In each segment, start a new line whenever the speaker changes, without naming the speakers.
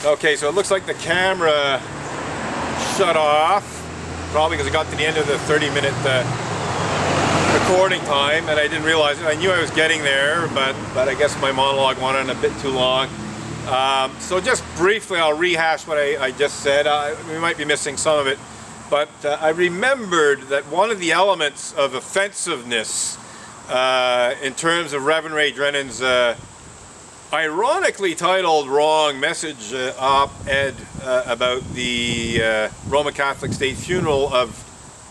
Okay, so it looks like the camera shut off, probably because it got to the end of the 30-minute recording time, and I didn't realize it. I knew I was getting there, but I guess my monologue went on a bit too long. So just briefly, I'll rehash what I just said. We might be missing some of it, but I remembered that one of the elements of offensiveness in terms of Reverend Ray Drennan's ironically titled wrong message op-ed about the Roman Catholic state funeral of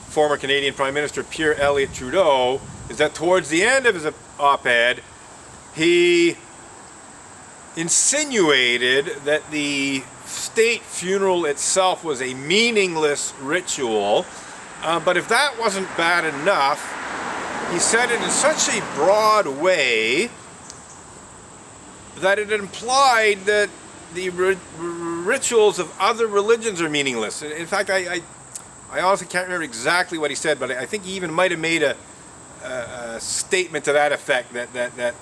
former Canadian Prime Minister Pierre Elliott Trudeau is that towards the end of his op-ed he insinuated that the state funeral itself was a meaningless ritual, but if that wasn't bad enough, he said it in such a broad way that it implied that the rituals of other religions are meaningless. In fact, I honestly can't remember exactly what he said, but I think he even might have made a statement to that effect, that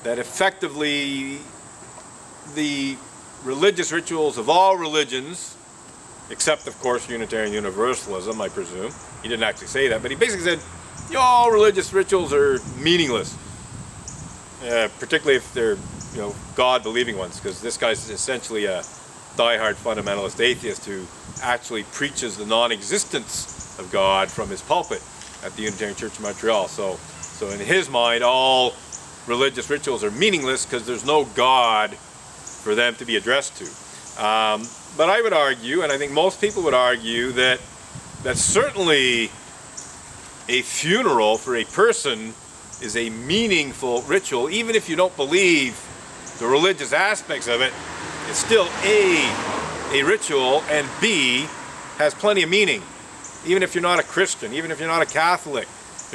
effectively the religious rituals of all religions, except of course Unitarian Universalism, I presume. He didn't actually say that, but he basically said, all religious rituals are meaningless, particularly if they're God-believing ones, because this guy's essentially a die-hard fundamentalist atheist who actually preaches the non-existence of God from his pulpit at the Unitarian Church of Montreal. So in his mind, all religious rituals are meaningless because there's no God for them to be addressed to. But I would argue, and I think most people would argue, that certainly a funeral for a person is a meaningful ritual. Even if you don't believe the religious aspects of it, it's still A, ritual, and B, has plenty of meaning. Even if you're not a Christian, even if you're not a Catholic.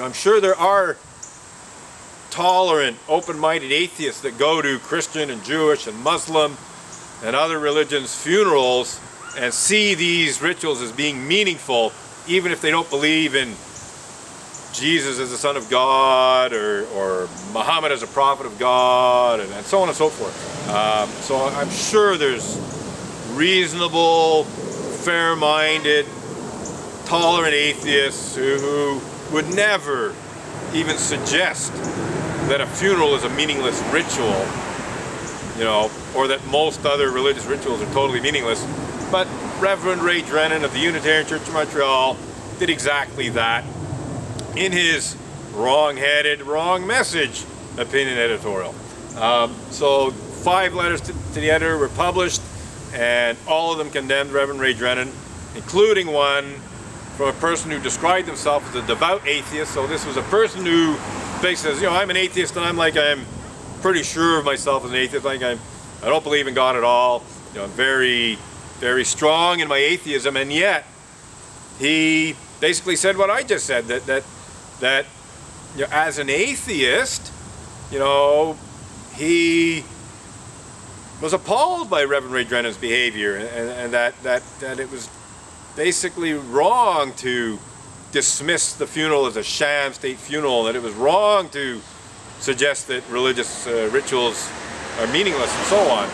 I'm sure there are tolerant, open-minded atheists that go to Christian and Jewish and Muslim and other religions' funerals and see these rituals as being meaningful, even if they don't believe in Jesus as the Son of God or Muhammad as a prophet of God, and so on and so forth. So I'm sure there's reasonable, fair-minded, tolerant atheists who would never even suggest that a funeral is a meaningless ritual, or that most other religious rituals are totally meaningless. But Reverend Ray Drennan of the Unitarian Church of Montreal did exactly that in his wrong-headed, wrong message opinion editorial. So 5 letters to the editor were published, and all of them condemned Reverend Ray Drennan, including one from a person who described himself as a devout atheist. So this was a person who basically says, I'm an atheist, and I'm pretty sure of myself as an atheist. I don't believe in God at all. I'm very, very strong in my atheism, and yet he basically said what I just said, that as an atheist, he was appalled by Reverend Ray Drennan's behavior, and that it was basically wrong to dismiss the funeral as a sham state funeral, that it was wrong to suggest that religious rituals are meaningless, and so on.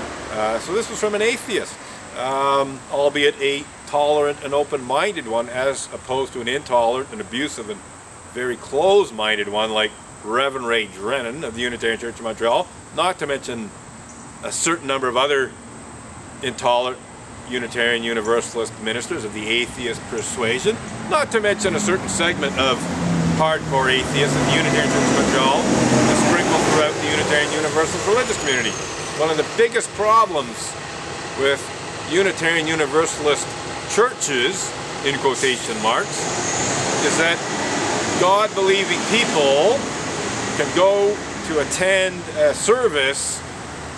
So this was from an atheist, albeit a tolerant and open-minded one, as opposed to an intolerant and abusive and very closed-minded one like Reverend Ray Drennan of the Unitarian Church of Montreal, not to mention a certain number of other intolerant Unitarian Universalist ministers of the atheist persuasion, not to mention a certain segment of hardcore atheists in the Unitarian Church of Montreal and sprinkled throughout the Unitarian Universalist religious community. One of the biggest problems with Unitarian Universalist churches, in quotation marks, is that God-believing people can go to attend a service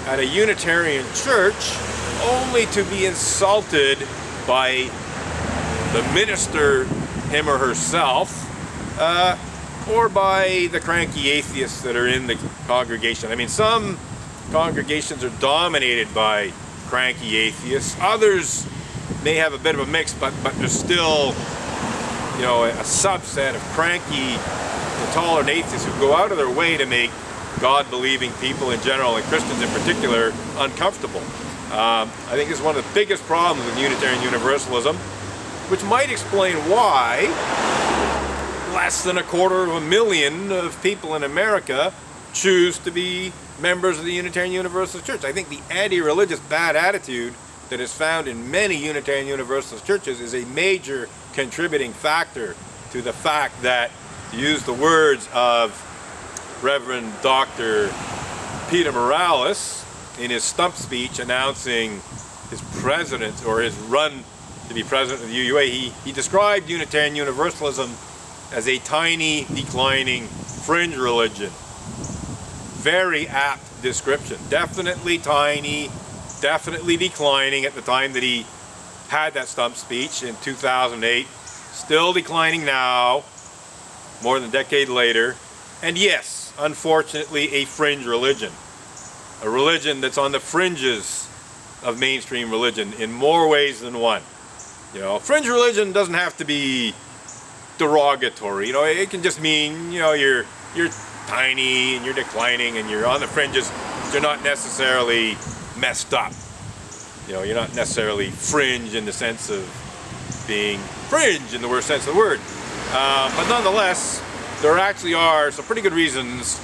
at a Unitarian church only to be insulted by the minister, him or herself, or by the cranky atheists that are in the congregation. I mean, some congregations are dominated by cranky atheists. Others may have a bit of a mix, but there's still, a subset of cranky, intolerant atheists who go out of their way to make God-believing people in general, and Christians in particular, uncomfortable. I think this is one of the biggest problems with Unitarian Universalism, which might explain why less than 250,000 of people in America choose to be members of the Unitarian Universalist Church. I think the anti-religious bad attitude that is found in many Unitarian Universalist churches is a major contributing factor to the fact that, to use the words of Reverend Dr. Peter Morales in his stump speech announcing his president, or his run to be president of the UUA, he described Unitarian Universalism as a tiny, declining fringe religion. Very apt description. Definitely tiny, definitely declining at the time that he had that stump speech in 2008. Still declining now, more than a decade later. And yes, unfortunately, a fringe religion. A religion that's on the fringes of mainstream religion in more ways than one. You know, fringe religion doesn't have to be derogatory. You know, it can just mean, you know, you're tiny and you're declining and you're on the fringes. You're not necessarily messed up. You know, you're not necessarily fringe in the sense of being fringe in the worst sense of the word. But nonetheless, there actually are some pretty good reasons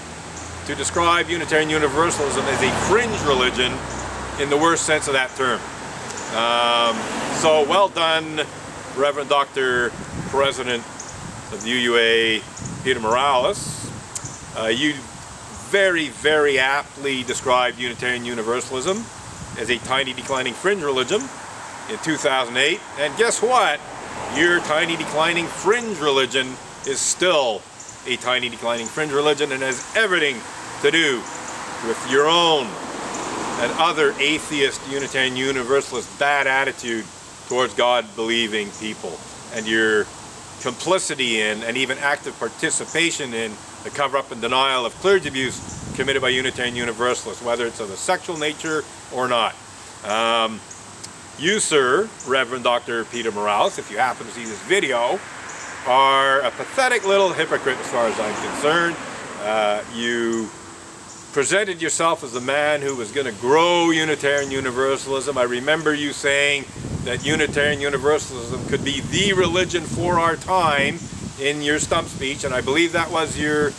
to describe Unitarian Universalism as a fringe religion in the worst sense of that term. So well done, Reverend Dr. President of the UUA, Peter Morales. You very, very aptly described Unitarian Universalism as a tiny declining fringe religion in 2008. And guess what? Your tiny declining fringe religion is still a tiny declining fringe religion and has everything to do with your own and other atheist Unitarian Universalist bad attitude towards God-believing people, and your complicity in and even active participation in the cover-up and denial of clergy abuse committed by Unitarian Universalists, whether it's of a sexual nature or not. You, sir, Reverend Dr. Peter Morales, if you happen to see this video, are a pathetic little hypocrite as far as I'm concerned. You presented yourself as the man who was going to grow Unitarian Universalism. I remember you saying that Unitarian Universalism could be the religion for our time in your stump speech, and I believe that was your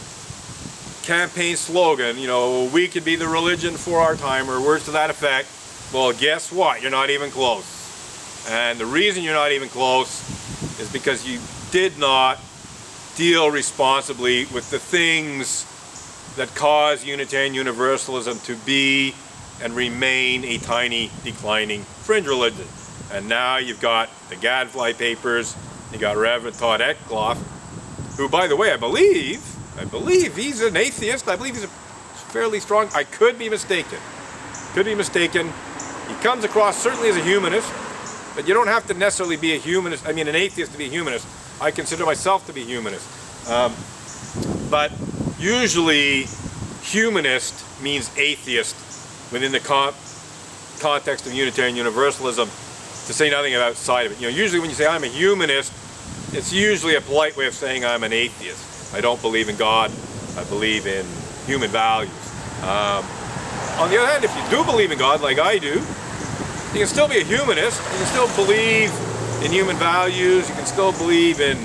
campaign slogan, you know, we could be the religion for our time, or words to that effect. Well, guess what? You're not even close. And the reason you're not even close is because you did not deal responsibly with the things that cause Unitarian Universalism to be and remain a tiny, declining fringe religion. And now you've got the Gadfly Papers, you got Reverend Todd Eckloff, who, by the way, I believe he's an atheist. I believe he's a fairly strong, I could be mistaken. Could be mistaken. He comes across certainly as a humanist, but you don't have to necessarily be a humanist, I mean an atheist to be a humanist. I consider myself to be a humanist. But usually humanist means atheist within the context of Unitarian Universalism, to say nothing about outside of it. You know, usually when you say I'm a humanist, it's usually a polite way of saying I'm an atheist. I don't believe in God, I believe in human values. On the other hand, if you do believe in God, like I do, you can still be a humanist, you can still believe in human values, you can still believe in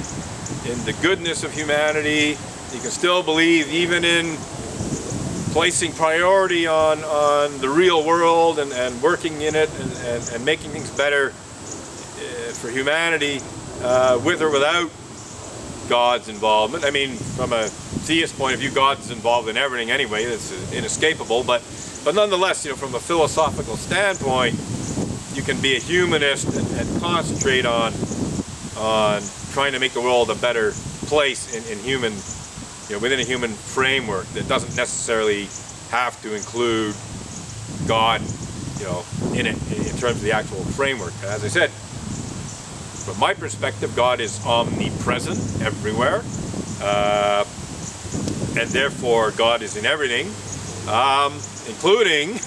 the goodness of humanity, you can still believe even in placing priority on the real world and working in it and making things better for humanity with or without God's involvement. I mean, from a theist point of view, God's involved in everything anyway, it's inescapable, but nonetheless, you know, from a philosophical standpoint, you can be a humanist and concentrate on trying to make the world a better place in human, you know, within a human framework that doesn't necessarily have to include God, you know, in it in terms of the actual framework. As I said, from my perspective, God is omnipresent everywhere, and therefore God is in everything, including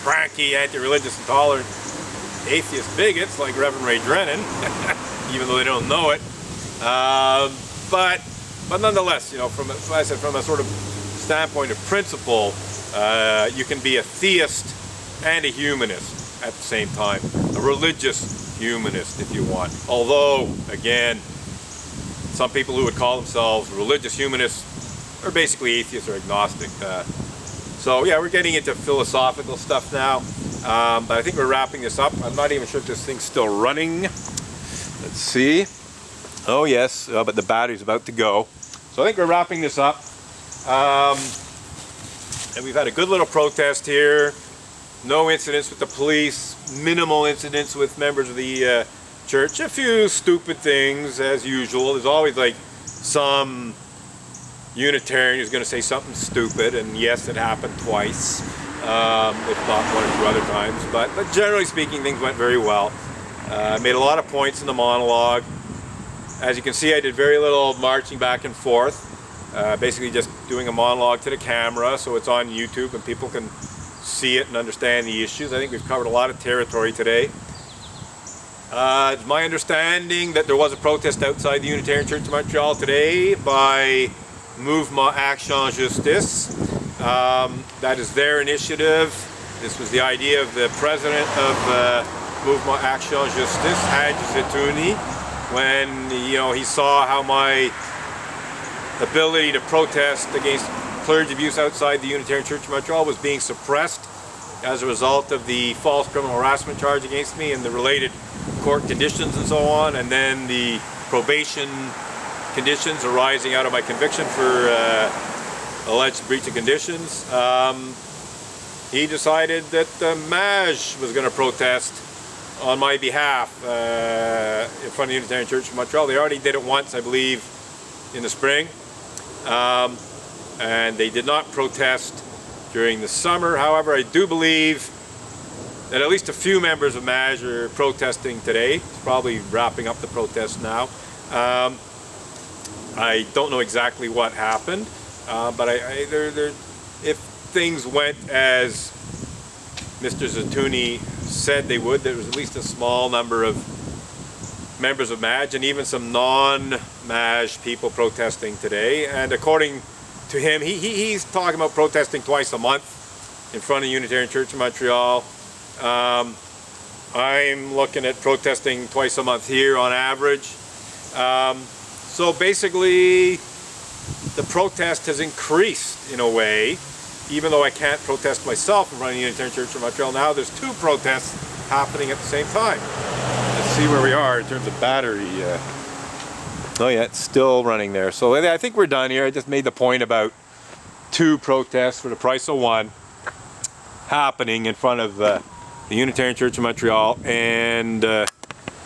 cranky, anti-religious, intolerant atheist bigots like Reverend Ray Drennan, even though they don't know it. But nonetheless, you know, from a sort of standpoint of principle, you can be a theist and a humanist. at the same time. A religious humanist, if you want. Although, again, some people who would call themselves religious humanists are basically atheists or agnostic. So yeah, we're getting into philosophical stuff now. But I think we're wrapping this up. I'm not even sure if this thing's still running. Let's see. Oh yes, but the battery's about to go. So I think we're wrapping this up. And we've had a good little protest here. No incidents with the police, minimal incidents with members of the church. A few stupid things as usual. There's always like some Unitarian who's going to say something stupid, and yes, it happened twice, if not one or two other times. But generally speaking, things went very well. I made a lot of points in the monologue. As you can see, I did very little marching back and forth. Basically just doing a monologue to the camera, so it's on YouTube and people can see it and understand the issues. I think we've covered a lot of territory today. It's my understanding that there was a protest outside the Unitarian Church of Montreal today by Mouvement Action Justice. That is their initiative. This was the idea of the president of Mouvement Action Justice, Haj Zetouni, when he saw how my ability to protest against clergy abuse outside the Unitarian Church of Montreal was being suppressed as a result of the false criminal harassment charge against me and the related court conditions and so on, and then the probation conditions arising out of my conviction for alleged breach of conditions. He decided that MAJ was going to protest on my behalf in front of the Unitarian Church of Montreal. They already did it once, I believe, in the spring. And they did not protest during the summer. However, I do believe that at least a few members of MAJ are protesting today. It's probably wrapping up the protest now. I don't know exactly what happened, but if things went as Mr. Zetouni said they would, there was at least a small number of members of MAJ and even some non-MAJ people protesting today. And according to him, he's talking about protesting twice a month in front of Unitarian Church of Montreal. I'm looking at protesting twice a month here on average. So basically, the protest has increased in a way, even though I can't protest myself in front of the Unitarian Church of Montreal. Now there's two protests happening at the same time. Let's see where we are in terms of battery. Oh yeah, it's still running there. So I think we're done here. I just made the point about two protests for the price of one happening in front of the Unitarian Church of Montreal and the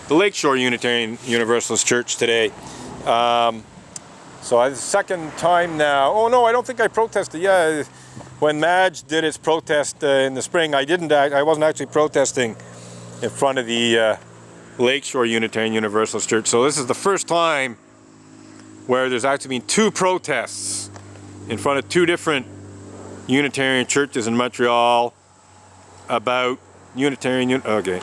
Lakeshore Unitarian Universalist Church today. So the second time now. Oh no, I don't think I protested. Yeah, when MAJ did its protest in the spring, I wasn't actually protesting in front of the Lakeshore Unitarian Universalist Church. So this is the first time where there's actually been two protests in front of two different Unitarian churches in Montreal about Unitarian. Okay.